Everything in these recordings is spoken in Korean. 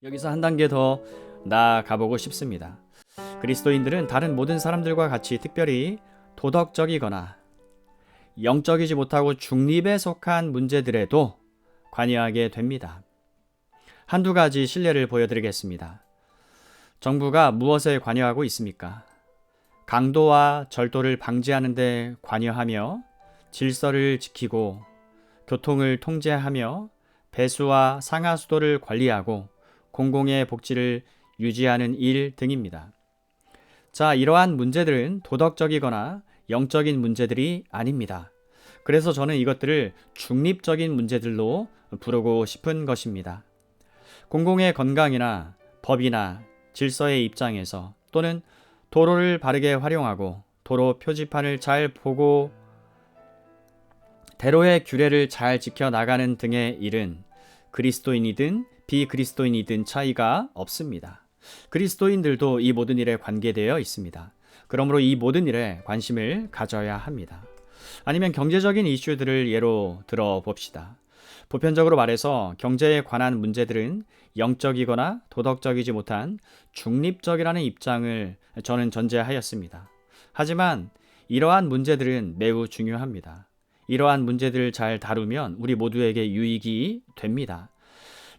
여기서 한 단계 더 나아가보고 싶습니다. 그리스도인들은 다른 모든 사람들과 같이 특별히 도덕적이거나 영적이지 못하고 중립에 속한 문제들에도 관여하게 됩니다. 한두 가지 실례를 보여드리겠습니다. 정부가 무엇에 관여하고 있습니까? 강도와 절도를 방지하는 데 관여하며 질서를 지키고 교통을 통제하며 배수와 상하수도를 관리하고 공공의 복지를 유지하는 일 등입니다. 자, 이러한 문제들은 도덕적이거나 영적인 문제들이 아닙니다. 그래서 저는 이것들을 중립적인 문제들로 부르고 싶은 것입니다. 공공의 건강이나 법이나 질서의 입장에서 또는 도로를 바르게 활용하고 도로 표지판을 잘 보고 대로의 규례를 잘 지켜 나가는 등의 일은 그리스도인이든 비그리스도인이든 차이가 없습니다. 그리스도인들도 이 모든 일에 관계되어 있습니다. 그러므로 이 모든 일에 관심을 가져야 합니다. 아니면 경제적인 이슈들을 예로 들어 봅시다. 보편적으로 말해서 경제에 관한 문제들은 영적이거나 도덕적이지 못한 중립적이라는 입장을 저는 전제하였습니다. 하지만 이러한 문제들은 매우 중요합니다. 이러한 문제들을 잘 다루면 우리 모두에게 유익이 됩니다.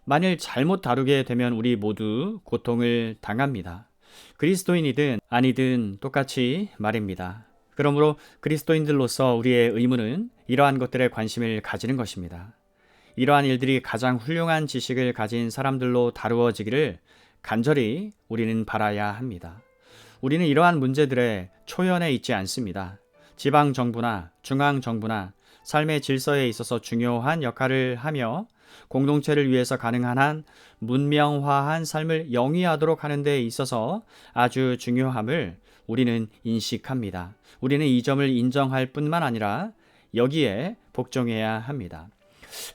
만일 잘못 다루게 되면 우리 모두 고통을 당합니다. 그리스도인이든 아니든 똑같이 말입니다. 그러므로 그리스도인들로서 우리의 의무는 이러한 것들에 관심을 가지는 것입니다. 이러한 일들이 가장 훌륭한 지식을 가진 사람들로 다루어지기를 간절히 우리는 바라야 합니다. 우리는 이러한 문제들에 초연해 있지 않습니다. 지방 정부나 중앙 정부나 삶의 질서에 있어서 중요한 역할을 하며 공동체를 위해서 가능한 한 문명화한 삶을 영위하도록 하는 데 있어서 아주 중요함을 우리는 인식합니다. 우리는 이 점을 인정할 뿐만 아니라 여기에 복종해야 합니다.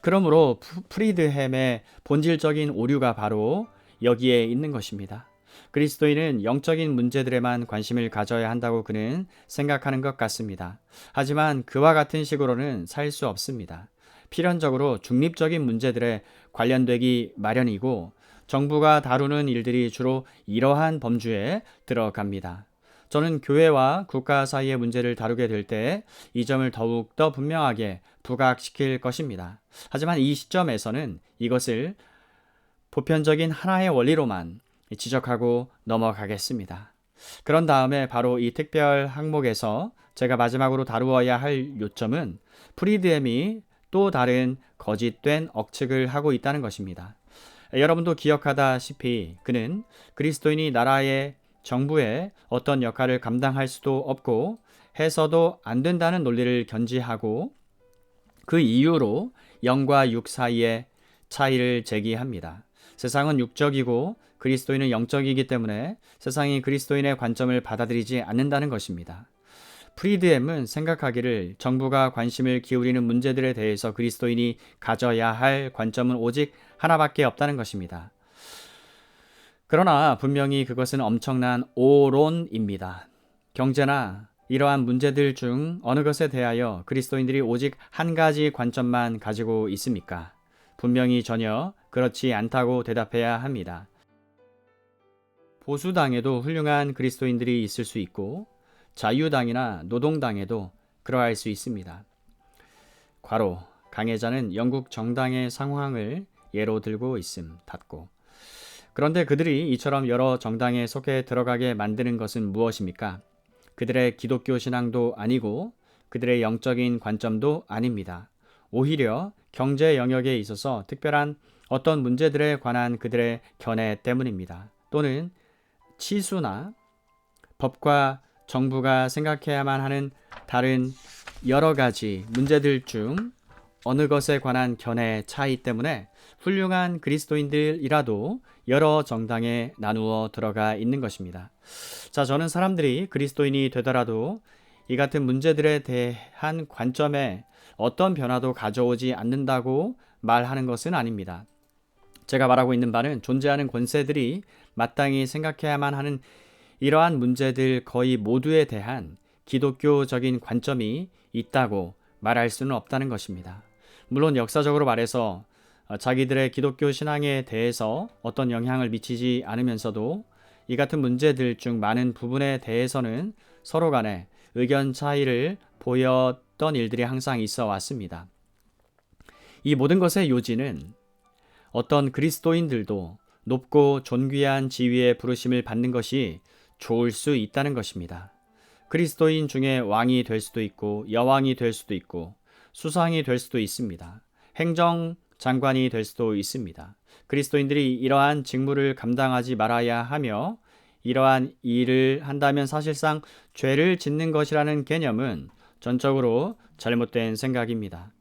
그러므로 프리드햄의 본질적인 오류가 바로 여기에 있는 것입니다. 그리스도인은 영적인 문제들에만 관심을 가져야 한다고 그는 생각하는 것 같습니다. 하지만 그와 같은 식으로는 살 수 없습니다. 필연적으로 중립적인 문제들에 관련되기 마련이고 정부가 다루는 일들이 주로 이러한 범주에 들어갑니다. 저는 교회와 국가 사이의 문제를 다루게 될 때 이 점을 더욱 더 분명하게 부각시킬 것입니다. 하지만 이 시점에서는 이것을 보편적인 하나의 원리로만 지적하고 넘어가겠습니다. 그런 다음에 바로 이 특별 항목에서 제가 마지막으로 다루어야 할 요점은 프리드햄이 또 다른 거짓된 억측을 하고 있다는 것입니다. 여러분도 기억하다시피 그는 그리스도인이 나라의 정부에 어떤 역할을 감당할 수도 없고 해서도 안 된다는 논리를 견지하고 그 이유로 영과 육 사이의 차이를 제기합니다. 세상은 육적이고 그리스도인은 영적이기 때문에 세상이 그리스도인의 관점을 받아들이지 않는다는 것입니다. 프리드햄은 생각하기를 정부가 관심을 기울이는 문제들에 대해서 그리스도인이 가져야 할 관점은 오직 하나밖에 없다는 것입니다. 그러나 분명히 그것은 엄청난 오론입니다. 경제나 이러한 문제들 중 어느 것에 대하여 그리스도인들이 오직 한 가지 관점만 가지고 있습니까? 분명히 전혀 그렇지 않다고 대답해야 합니다. 보수당에도 훌륭한 그리스도인들이 있을 수 있고 자유당이나 노동당에도 그러할 수 있습니다. 괄호 강해자는 영국 정당의 상황을 예로 들고 있음 닫고 그런데 그들이 이처럼 여러 정당에 속해 들어가게 만드는 것은 무엇입니까? 그들의 기독교 신앙도 아니고 그들의 영적인 관점도 아닙니다. 오히려 경제 영역에 있어서 특별한 어떤 문제들에 관한 그들의 견해 때문입니다. 또는 치수나 법과 정부가 생각해야만 하는 다른 여러 가지 문제들 중 어느 것에 관한 견해 차이 때문에 훌륭한 그리스도인들이라도 여러 정당에 나누어 들어가 있는 것입니다. 자, 저는 사람들이 그리스도인이 되더라도 이 같은 문제들에 대한 관점에 어떤 변화도 가져오지 않는다고 말하는 것은 아닙니다. 제가 말하고 있는 바는 존재하는 권세들이 마땅히 생각해야만 하는 이러한 문제들 거의 모두에 대한 기독교적인 관점이 있다고 말할 수는 없다는 것입니다. 물론 역사적으로 말해서 자기들의 기독교 신앙에 대해서 어떤 영향을 미치지 않으면서도 이 같은 문제들 중 많은 부분에 대해서는 서로 간에 의견 차이를 보였던 일들이 항상 있어 왔습니다. 이 모든 것의 요지는 어떤 그리스도인들도 높고 존귀한 지위의 부르심을 받는 것이 좋을 수 있다는 것입니다. 그리스도인 중에 왕이 될 수도 있고 여왕이 될 수도 있고 수상이 될 수도 있습니다. 행정장관이 될 수도 있습니다. 그리스도인들이 이러한 직무를 감당하지 말아야 하며 이러한 일을 한다면 사실상 죄를 짓는 것이라는 개념은 전적으로 잘못된 생각입니다.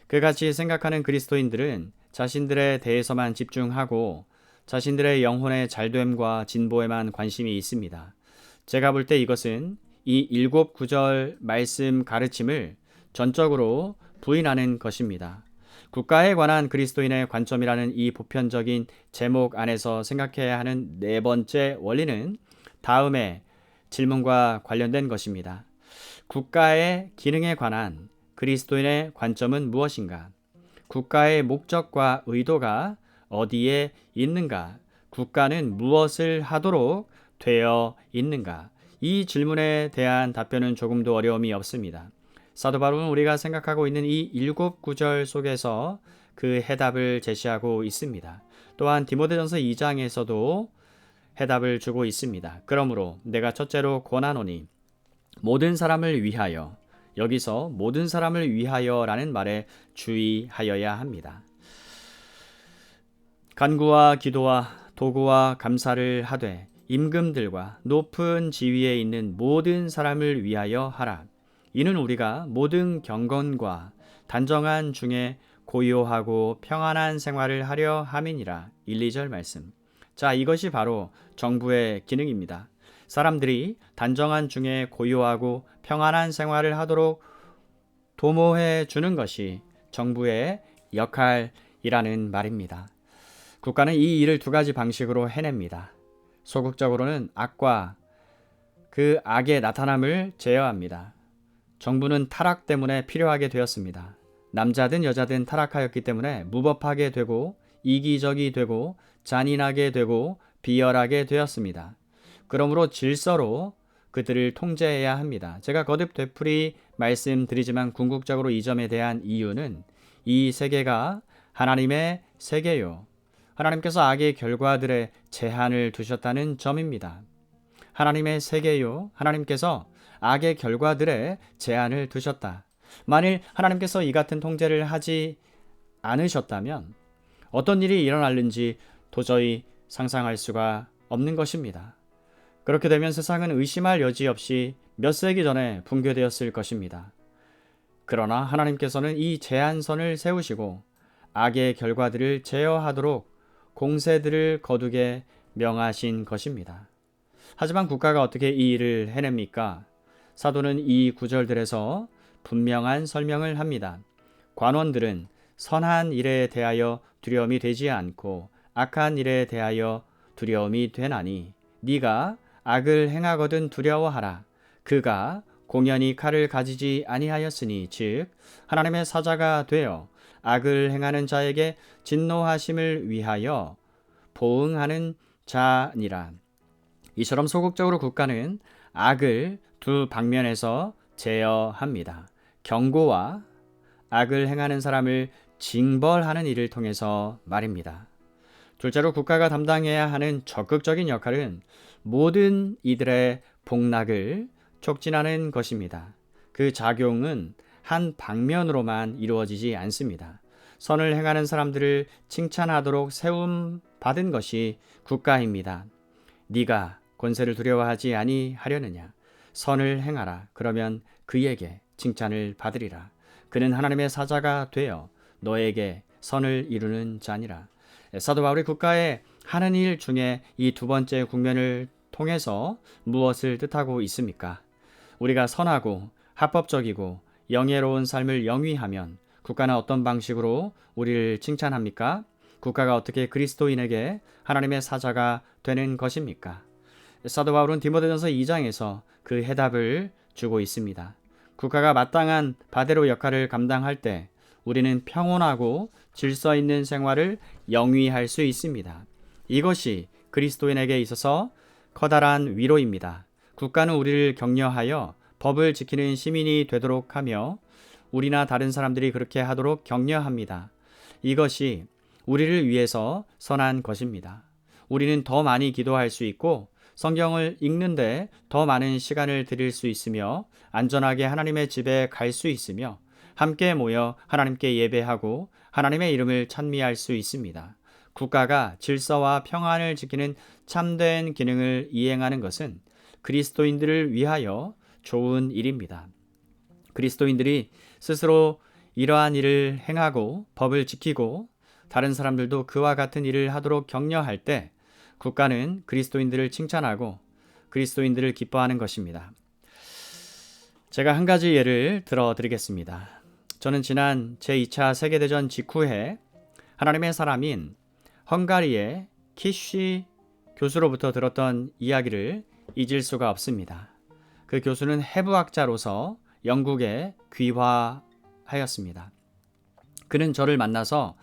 그같이 생각하는 그리스도인들은 자신들에 대해서만 집중하고 자신들의 영혼의 잘됨과 진보에만 관심이 있습니다. 제가 볼 때 이것은 이 7구절 말씀 가르침을 전적으로 부인하는 것입니다. 국가에 관한 그리스도인의 관점이라는 이 보편적인 제목 안에서 생각해야 하는 네 번째 원리는 다음의 질문과 관련된 것입니다. 국가의 기능에 관한 그리스도인의 관점은 무엇인가? 국가의 목적과 의도가 어디에 있는가? 국가는 무엇을 하도록 되어 있는가? 이 질문에 대한 답변은 조금도 어려움이 없습니다. 사도 바울은 우리가 생각하고 있는 이 7구절 속에서 그 해답을 제시하고 있습니다. 또한 디모데전서 2장에서도 해답을 주고 있습니다. 그러므로 내가 첫째로 권하노니 모든 사람을 위하여, 여기서 모든 사람을 위하여라는 말에 주의하여야 합니다. 간구와 기도와 도구와 감사를 하되 임금들과 높은 지위에 있는 모든 사람을 위하여 하라. 이는 우리가 모든 경건과 단정한 중에 고요하고 평안한 생활을 하려 함이니라. 1, 2절 말씀. 자, 이것이 바로 정부의 기능입니다. 사람들이 단정한 중에 고요하고 평안한 생활을 하도록 도모해 주는 것이 정부의 역할이라는 말입니다. 국가는 이 일을 두 가지 방식으로 해냅니다. 소극적으로는 악과 그 악의 나타남을 제어합니다. 정부는 타락 때문에 필요하게 되었습니다. 남자든 여자든 타락하였기 때문에 무법하게 되고 이기적이 되고 잔인하게 되고 비열하게 되었습니다. 그러므로 질서로 그들을 통제해야 합니다. 제가 거듭 되풀이 말씀드리지만 궁극적으로 이 점에 대한 이유는 이 세계가 하나님의 세계요, 하나님께서 악의 결과들에 제한을 두셨다는 점입니다. 하나님의 세계요, 하나님께서 악의 결과들에 제한을 두셨다. 만일 하나님께서 이 같은 통제를 하지 않으셨다면 어떤 일이 일어날는지 도저히 상상할 수가 없는 것입니다. 그렇게 되면 세상은 의심할 여지 없이 몇 세기 전에 붕괴되었을 것입니다. 그러나 하나님께서는 이 제한선을 세우시고 악의 결과들을 제어하도록 공세들을 거두게 명하신 것입니다. 하지만 국가가 어떻게 이 일을 해냅니까? 사도는 이 구절들에서 분명한 설명을 합니다. 관원들은 선한 일에 대하여 두려움이 되지 않고 악한 일에 대하여 두려움이 되나니 네가 악을 행하거든 두려워하라. 그가 공연히 칼을 가지지 아니하였으니 즉 하나님의 사자가 되어 악을 행하는 자에게 진노하심을 위하여 보응하는 자니라. 이처럼 소극적으로 국가는 악을 두 방면에서 제어합니다. 경고와 악을 행하는 사람을 징벌하는 일을 통해서 말입니다. 둘째로 국가가 담당해야 하는 적극적인 역할은 모든 이들의 복락을 촉진하는 것입니다. 그 작용은 한 방면으로만 이루어지지 않습니다. 선을 행하는 사람들을 칭찬하도록 세움 받은 것이 국가입니다. 네가 권세를 두려워하지 아니하려느냐? 선을 행하라. 그러면 그에게 칭찬을 받으리라. 그는 하나님의 사자가 되어 너에게 선을 이루는 자니라. 사도 바울이 국가에 하는 일 중에 이 두 번째 국면을 통해서 무엇을 뜻하고 있습니까? 우리가 선하고 합법적이고 영예로운 삶을 영위하면 국가는 어떤 방식으로 우리를 칭찬합니까? 국가가 어떻게 그리스도인에게 하나님의 사자가 되는 것입니까? 사도 바울은 디모데전서 2장에서 그 해답을 주고 있습니다. 국가가 마땅한 바대로 역할을 감당할 때 우리는 평온하고 질서 있는 생활을 영위할 수 있습니다. 이것이 그리스도인에게 있어서 커다란 위로입니다. 국가는 우리를 격려하여 법을 지키는 시민이 되도록 하며 우리나 다른 사람들이 그렇게 하도록 격려합니다. 이것이 우리를 위해서 선한 것입니다. 우리는 더 많이 기도할 수 있고 성경을 읽는데 더 많은 시간을 들일 수 있으며 안전하게 하나님의 집에 갈 수 있으며 함께 모여 하나님께 예배하고 하나님의 이름을 찬미할 수 있습니다. 국가가 질서와 평안을 지키는 참된 기능을 이행하는 것은 그리스도인들을 위하여 좋은 일입니다. 그리스도인들이 스스로 이러한 일을 행하고 법을 지키고 다른 사람들도 그와 같은 일을 하도록 격려할 때 국가는 그리스도인들을 칭찬하고 그리스도인들을 기뻐하는 것입니다. 제가 한 가지 예를 들어드리겠습니다. 저는 지난 제2차 세계대전 직후에 하나님의 사람인 헝가리의 키쉬 교수로부터 들었던 이야기를 잊을 수가 없습니다. 그 교수는 해부학자로서 영국에 귀화하였습니다. 그는 저를 만나서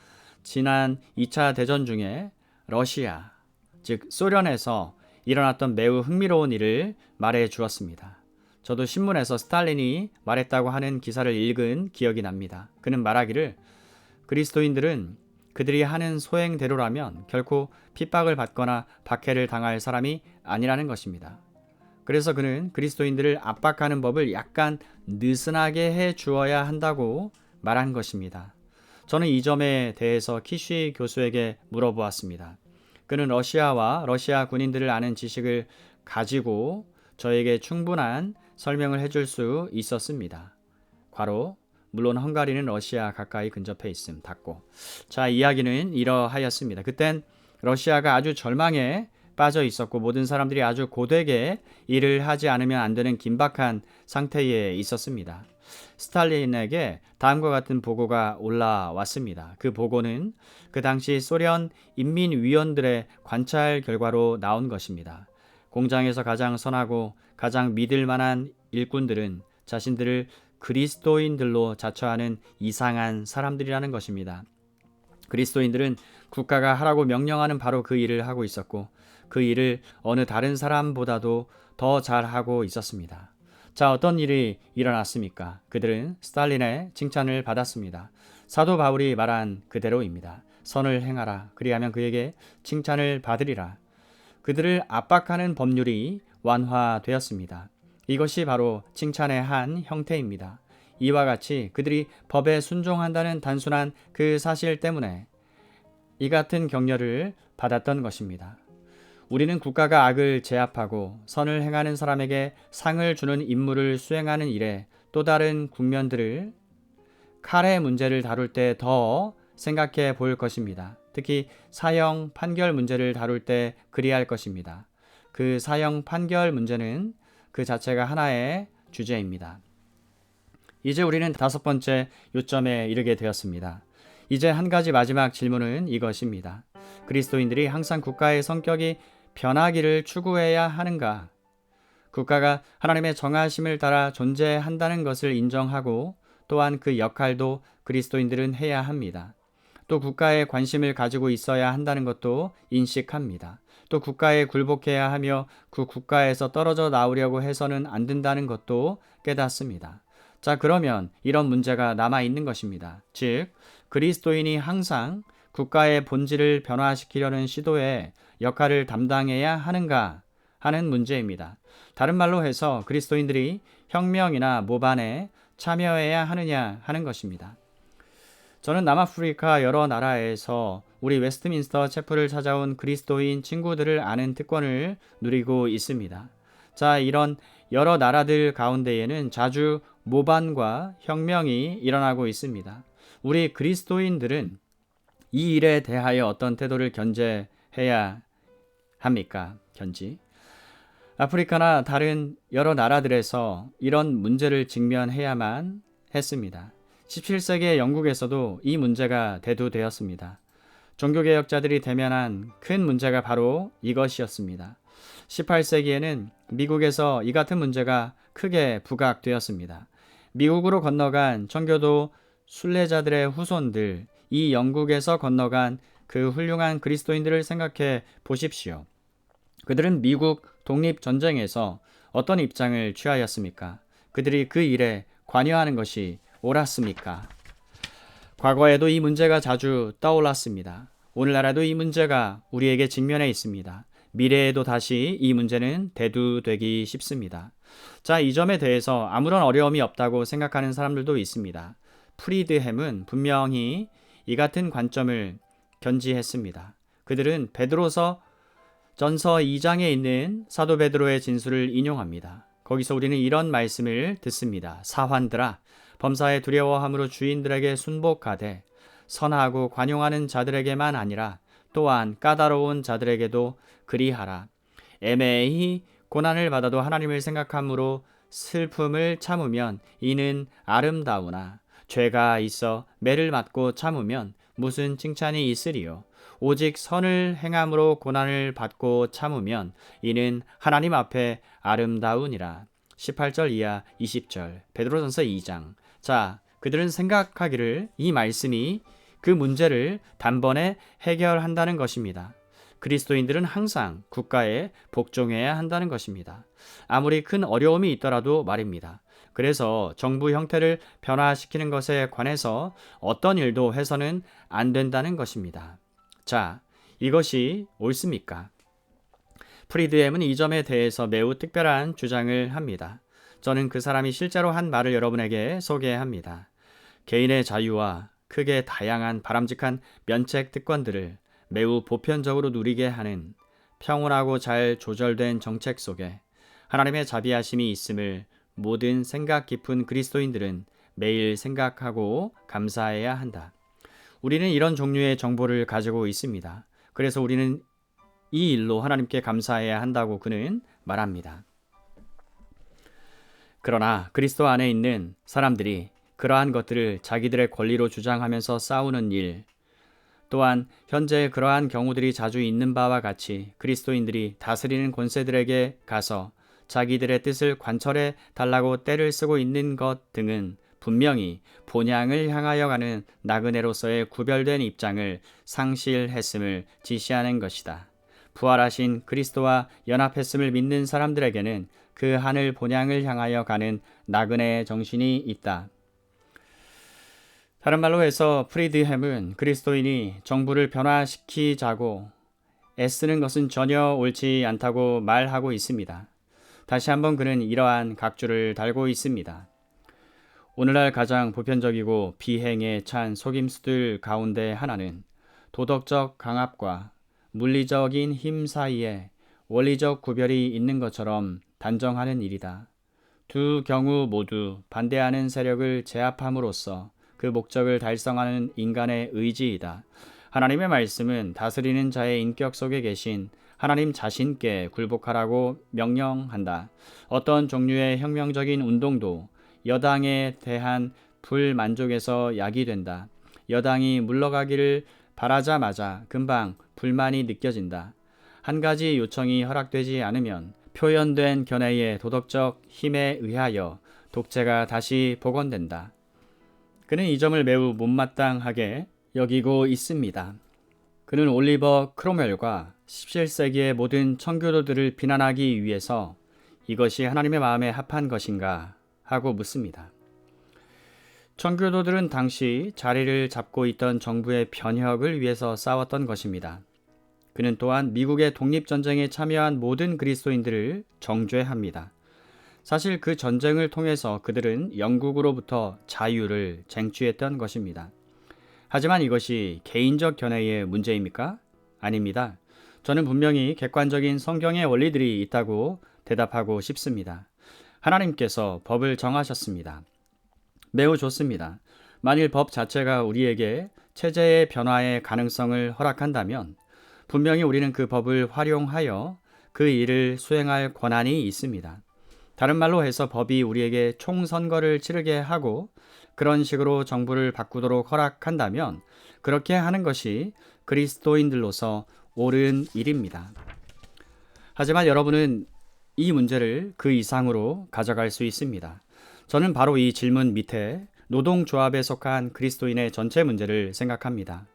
지난 2차 대전 중에 러시아, 즉 소련에서 일어났던 매우 흥미로운 일을 말해 주었습니다. 저도 신문에서 스탈린이 말했다고 하는 기사를 읽은 기억이 납니다. 그는 말하기를 그리스도인들은 그들이 하는 소행대로라면 결코 핍박을 받거나 박해를 당할 사람이 아니라는 것입니다. 그래서 그는 그리스도인들을 압박하는 법을 약간 느슨하게 해 주어야 한다고 말한 것입니다. 저는 이 점에 대해서 키쉬 교수에게 물어보았습니다. 그는 러시아와 러시아 군인들을 아는 지식을 가지고 저에게 충분한 설명을 해줄 수 있었습니다. 괄호 물론 헝가리는 러시아 가까이 근접해 있음 닫고. 자, 이야기는 이러하였습니다. 그땐 러시아가 아주 절망에 빠져 있었고 모든 사람들이 아주 고되게 일을 하지 않으면 안 되는 긴박한 상태에 있었습니다. 스탈린에게 다음과 같은 보고가 올라왔습니다. 그 보고는 그 당시 소련 인민위원들의 관찰 결과로 나온 것입니다. 공장에서 가장 선하고 가장 믿을 만한 일꾼들은 자신들을 그리스도인들로 자처하는 이상한 사람들이라는 것입니다. 그리스도인들은 국가가 하라고 명령하는 바로 그 일을 하고 있었고 그 일을 어느 다른 사람보다도 더 잘하고 있었습니다. 자, 어떤 일이 일어났습니까? 그들은 스탈린의 칭찬을 받았습니다. 사도 바울이 말한 그대로입니다. 선을 행하라. 그리하면 그에게 칭찬을 받으리라. 그들을 압박하는 법률이 완화되었습니다. 이것이 바로 칭찬의 한 형태입니다. 이와 같이 그들이 법에 순종한다는 단순한 그 사실 때문에 이 같은 격려를 받았던 것입니다. 우리는 국가가 악을 제압하고 선을 행하는 사람에게 상을 주는 임무를 수행하는 일에 또 다른 국면들을 칼의 문제를 다룰 때 더 생각해 볼 것입니다. 특히 사형 판결 문제를 다룰 때 그리할 것입니다. 그 사형 판결 문제는 그 자체가 하나의 주제입니다. 이제 우리는 5번째 요점에 이르게 되었습니다. 이제 한 가지 마지막 질문은 이것입니다. 그리스도인들이 항상 국가의 성격이 변하기를 추구해야 하는가? 국가가 하나님의 정하심을 따라 존재한다는 것을 인정하고 또한 그 역할도 그리스도인들은 해야 합니다. 또 국가에 관심을 가지고 있어야 한다는 것도 인식합니다. 또 국가에 굴복해야 하며 그 국가에서 떨어져 나오려고 해서는 안 된다는 것도 깨닫습니다. 자, 그러면 이런 문제가 남아있는 것입니다. 즉, 그리스도인이 항상 국가의 본질을 변화시키려는 시도에 역할을 담당해야 하는가 하는 문제입니다. 다른 말로 해서 그리스도인들이 혁명이나 모반에 참여해야 하느냐 하는 것입니다. 저는 남아프리카 여러 나라에서 우리 웨스트민스터 체플을 찾아온 그리스도인 친구들을 아는 특권을 누리고 있습니다. 자, 이런 여러 나라들 가운데에는 자주 모반과 혁명이 일어나고 있습니다. 우리 그리스도인들은 이 일에 대하여 어떤 태도를 견제해야 합니까? 아프리카나 다른 여러 나라들에서 이런 문제를 직면해야만 했습니다. 17세기의 영국에서도 이 문제가 대두되었습니다. 종교개혁자들이 대면한 큰 문제가 바로 이것이었습니다. 18세기에는 미국에서 이 같은 문제가 크게 부각되었습니다. 미국으로 건너간 청교도 순례자들의 후손들, 이 영국에서 건너간 그 훌륭한 그리스도인들을 생각해 보십시오. 그들은 미국 독립전쟁에서 어떤 입장을 취하였습니까? 그들이 그 일에 관여하는 것이 옳았습니까? 과거에도 이 문제가 자주 떠올랐습니다. 오늘날에도 이 문제가 우리에게 직면해 있습니다. 미래에도 다시 이 문제는 대두되기 쉽습니다. 자, 이 점에 대해서 아무런 어려움이 없다고 생각하는 사람들도 있습니다. 프리드햄은 분명히 이 같은 관점을 견지했습니다. 그들은 베드로서 전서 2장에 있는 사도 베드로의 진술을 인용합니다. 거기서 우리는 이런 말씀을 듣습니다. 사환들아, 범사에 두려워함으로 주인들에게 순복하되 선하고 관용하는 자들에게만 아니라 또한 까다로운 자들에게도 그리하라. 애매히 고난을 받아도 하나님을 생각함으로 슬픔을 참으면 이는 아름다우나 죄가 있어 매를 맞고 참으면 무슨 칭찬이 있으리요. 오직 선을 행함으로 고난을 받고 참으면 이는 하나님 앞에 아름다우니라. 18절 이하 20절 베드로전서 2장. 자, 그들은 생각하기를 이 말씀이 그 문제를 단번에 해결한다는 것입니다. 그리스도인들은 항상 국가에 복종해야 한다는 것입니다. 아무리 큰 어려움이 있더라도 말입니다. 그래서 정부 형태를 변화시키는 것에 관해서 어떤 일도 해서는 안 된다는 것입니다. 자, 이것이 옳습니까? 프리드햄은 이 점에 대해서 매우 특별한 주장을 합니다. 저는 그 사람이 실제로 한 말을 여러분에게 소개합니다. 개인의 자유와 크게 다양한 바람직한 면책 특권들을 매우 보편적으로 누리게 하는 평온하고 잘 조절된 정책 속에 하나님의 자비하심이 있음을 모든 생각 깊은 그리스도인들은 매일 생각하고 감사해야 한다. 우리는 이런 종류의 정보를 가지고 있습니다. 그래서 우리는 이 일로 하나님께 감사해야 한다고 그는 말합니다. 그러나 그리스도 안에 있는 사람들이 그러한 것들을 자기들의 권리로 주장하면서 싸우는 일, 또한 현재 그러한 경우들이 자주 있는 바와 같이 그리스도인들이 다스리는 권세들에게 가서 자기들의 뜻을 관철해 달라고 떼를 쓰고 있는 것 등은 분명히 본향을 향하여 가는 나그네로서의 구별된 입장을 상실했음을 지시하는 것이다. 부활하신 그리스도와 연합했음을 믿는 사람들에게는 그 하늘 본향을 향하여 가는 나그네의 정신이 있다. 다른 말로 해서 프리드햄은 그리스도인이 정부를 변화시키자고 애쓰는 것은 전혀 옳지 않다고 말하고 있습니다. 다시 한번 그는 이러한 각주를 달고 있습니다. 오늘날 가장 보편적이고 비행에 찬 속임수들 가운데 하나는 도덕적 강압과 물리적인 힘 사이에 원리적 구별이 있는 것처럼 단정하는 일이다. 두 경우 모두 반대하는 세력을 제압함으로써 그 목적을 달성하는 인간의 의지이다. 하나님의 말씀은 다스리는 자의 인격 속에 계신 하나님 자신께 굴복하라고 명령한다. 어떤 종류의 혁명적인 운동도 여당에 대한 불만족에서 야기된다. 여당이 물러가기를 바라자마자 금방 불만이 느껴진다. 한 가지 요청이 허락되지 않으면 표현된 견해의 도덕적 힘에 의하여 독재가 다시 복원된다. 그는 이 점을 매우 못마땅하게 여기고 있습니다. 그는 올리버 크롬웰과 17세기의 모든 청교도들을 비난하기 위해서 이것이 하나님의 마음에 합한 것인가 하고 묻습니다. 청교도들은 당시 자리를 잡고 있던 정부의 변혁을 위해서 싸웠던 것입니다. 그는 또한 미국의 독립전쟁에 참여한 모든 그리스도인들을 정죄합니다. 사실 그 전쟁을 통해서 그들은 영국으로부터 자유를 쟁취했던 것입니다. 하지만 이것이 개인적 견해의 문제입니까? 아닙니다. 저는 분명히 객관적인 성경의 원리들이 있다고 대답하고 싶습니다. 하나님께서 법을 정하셨습니다. 매우 좋습니다. 만일 법 자체가 우리에게 체제의 변화의 가능성을 허락한다면 분명히 우리는 그 법을 활용하여 그 일을 수행할 권한이 있습니다. 다른 말로 해서 법이 우리에게 총선거를 치르게 하고 그런 식으로 정부를 바꾸도록 허락한다면 그렇게 하는 것이 그리스도인들로서 옳은 일입니다. 하지만 여러분은 이 문제를 그 이상으로 가져갈 수 있습니다. 저는 바로 이 질문 밑에 노동조합에 속한 그리스도인의 전체 문제를 생각합니다.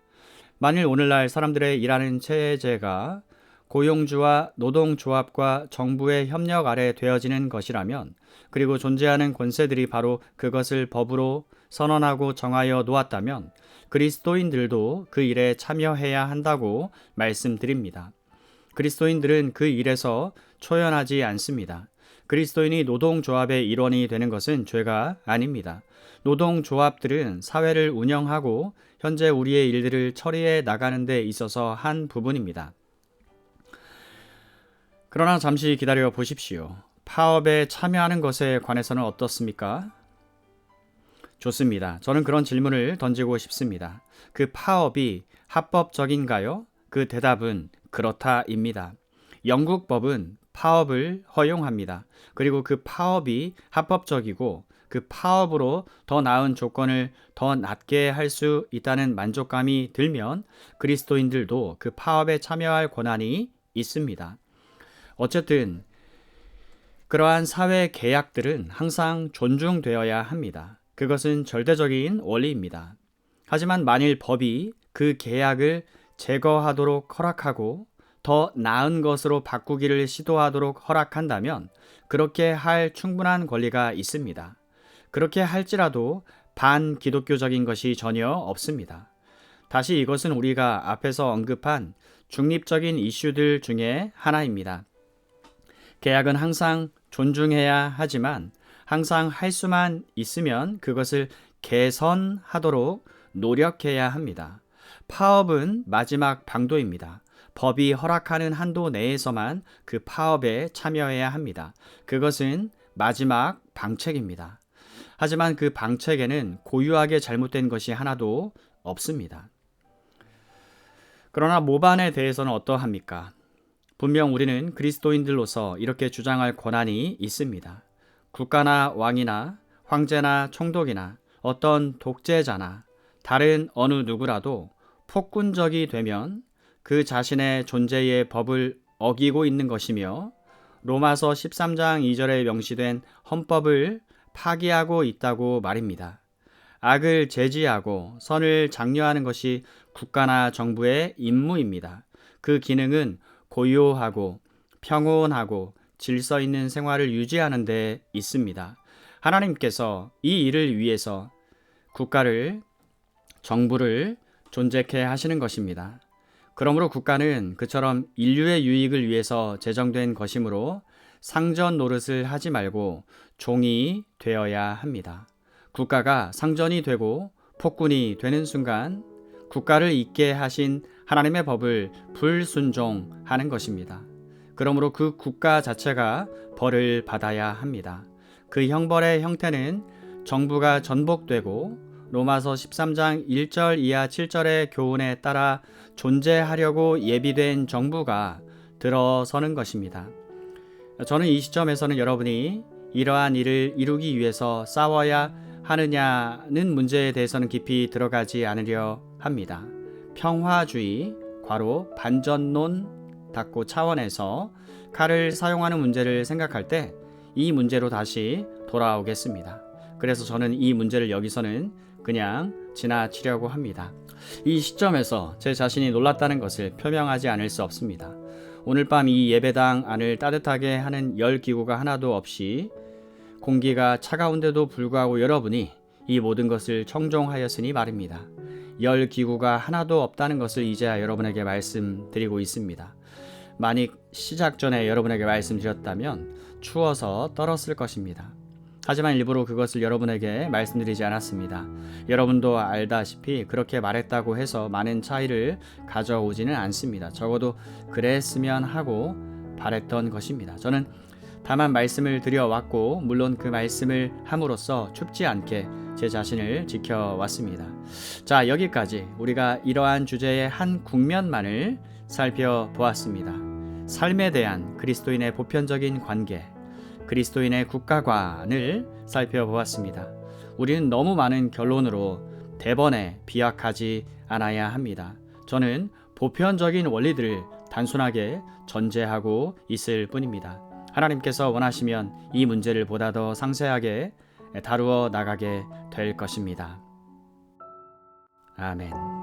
만일 오늘날 사람들의 일하는 체제가 고용주와 노동조합과 정부의 협력 아래 되어지는 것이라면, 그리고 존재하는 권세들이 바로 그것을 법으로 선언하고 정하여 놓았다면 그리스도인들도 그 일에 참여해야 한다고 말씀드립니다. 그리스도인들은 그 일에서 초연하지 않습니다. 그리스도인이 노동조합의 일원이 되는 것은 죄가 아닙니다. 노동조합들은 사회를 운영하고 현재 우리의 일들을 처리해 나가는 데 있어서 한 부분입니다. 그러나 잠시 기다려 보십시오. 파업에 참여하는 것에 관해서는 어떻습니까? 좋습니다. 저는 그런 질문을 던지고 싶습니다. 그 파업이 합법적인가요? 그 대답은 그렇다입니다. 영국 법은 파업을 허용합니다. 그리고 그 파업이 합법적이고 그 파업으로 더 나은 조건을 더 낮게 할 수 있다는 만족감이 들면 그리스도인들도 그 파업에 참여할 권한이 있습니다. 어쨌든 그러한 사회 계약들은 항상 존중되어야 합니다. 그것은 절대적인 원리입니다. 하지만 만일 법이 그 계약을 제거하도록 허락하고 더 나은 것으로 바꾸기를 시도하도록 허락한다면 그렇게 할 충분한 권리가 있습니다. 그렇게 할지라도 반기독교적인 것이 전혀 없습니다. 다시 이것은 우리가 앞에서 언급한 중립적인 이슈들 중에 하나입니다. 계약은 항상 존중해야 하지만 항상 할 수만 있으면 그것을 개선하도록 노력해야 합니다. 파업은 마지막 방도입니다. 법이 허락하는 한도 내에서만 그 파업에 참여해야 합니다. 그것은 마지막 방책입니다. 하지만 그 방책에는 고유하게 잘못된 것이 하나도 없습니다. 그러나 모반에 대해서는 어떠합니까? 분명 우리는 그리스도인들로서 이렇게 주장할 권한이 있습니다. 국가나 왕이나 황제나 총독이나 어떤 독재자나 다른 어느 누구라도 폭군적이 되면 그 자신의 존재의 법을 어기고 있는 것이며 로마서 13장 2절에 명시된 헌법을 파기하고 있다고 말입니다. 악을 제지하고 선을 장려하는 것이 국가나 정부의 임무입니다. 그 기능은 고요하고 평온하고 질서 있는 생활을 유지하는 데 있습니다. 하나님께서 이 일을 위해서 국가를, 정부를 존재케 하시는 것입니다. 그러므로 국가는 그처럼 인류의 유익을 위해서 제정된 것이므로 상전 노릇을 하지 말고 종이 되어야 합니다. 국가가 상전이 되고 폭군이 되는 순간 국가를 잇게 하신 하나님의 법을 불순종하는 것입니다. 그러므로 그 국가 자체가 벌을 받아야 합니다. 그 형벌의 형태는 정부가 전복되고 로마서 13장 1절 이하 7절의 교훈에 따라 존재하려고 예비된 정부가 들어서는 것입니다. 저는 이 시점에서는 여러분이 이러한 일을 이루기 위해서 싸워야 하느냐는 문제에 대해서는 깊이 들어가지 않으려 합니다. 평화주의, 괄호 반전론 닫고 차원에서 칼을 사용하는 문제를 생각할 때 이 문제로 다시 돌아오겠습니다. 그래서 저는 이 문제를 여기서는 그냥 지나치려고 합니다. 이 시점에서 제 자신이 놀랐다는 것을 표명하지 않을 수 없습니다. 오늘 밤 이 예배당 안을 따뜻하게 하는 열 기구가 하나도 없이 공기가 차가운데도 불구하고 여러분이 이 모든 것을 청종하였으니 말입니다. 열 기구가 하나도 없다는 것을 이제야 여러분에게 말씀드리고 있습니다. 만약 시작 전에 여러분에게 말씀드렸다면 추워서 떨었을 것입니다. 하지만 일부러 그것을 여러분에게 말씀드리지 않았습니다. 여러분도 알다시피 그렇게 말했다고 해서 많은 차이를 가져오지는 않습니다. 적어도 그랬으면 하고 바랬던 것입니다. 저는 다만 말씀을 드려왔고 물론 그 말씀을 함으로써 춥지 않게 제 자신을 지켜왔습니다. 자, 여기까지 우리가 이러한 주제의 한 국면만을 살펴보았습니다. 삶에 대한 그리스도인의 보편적인 관계, 그리스도인의 국가관을 살펴보았습니다. 우리는 너무 많은 결론으로 대번에 비약하지 않아야 합니다. 저는 보편적인 원리들을 단순하게 전제하고 있을 뿐입니다. 하나님께서 원하시면 이 문제를 보다 더 상세하게 다루어 나가게 될 것입니다. 아멘.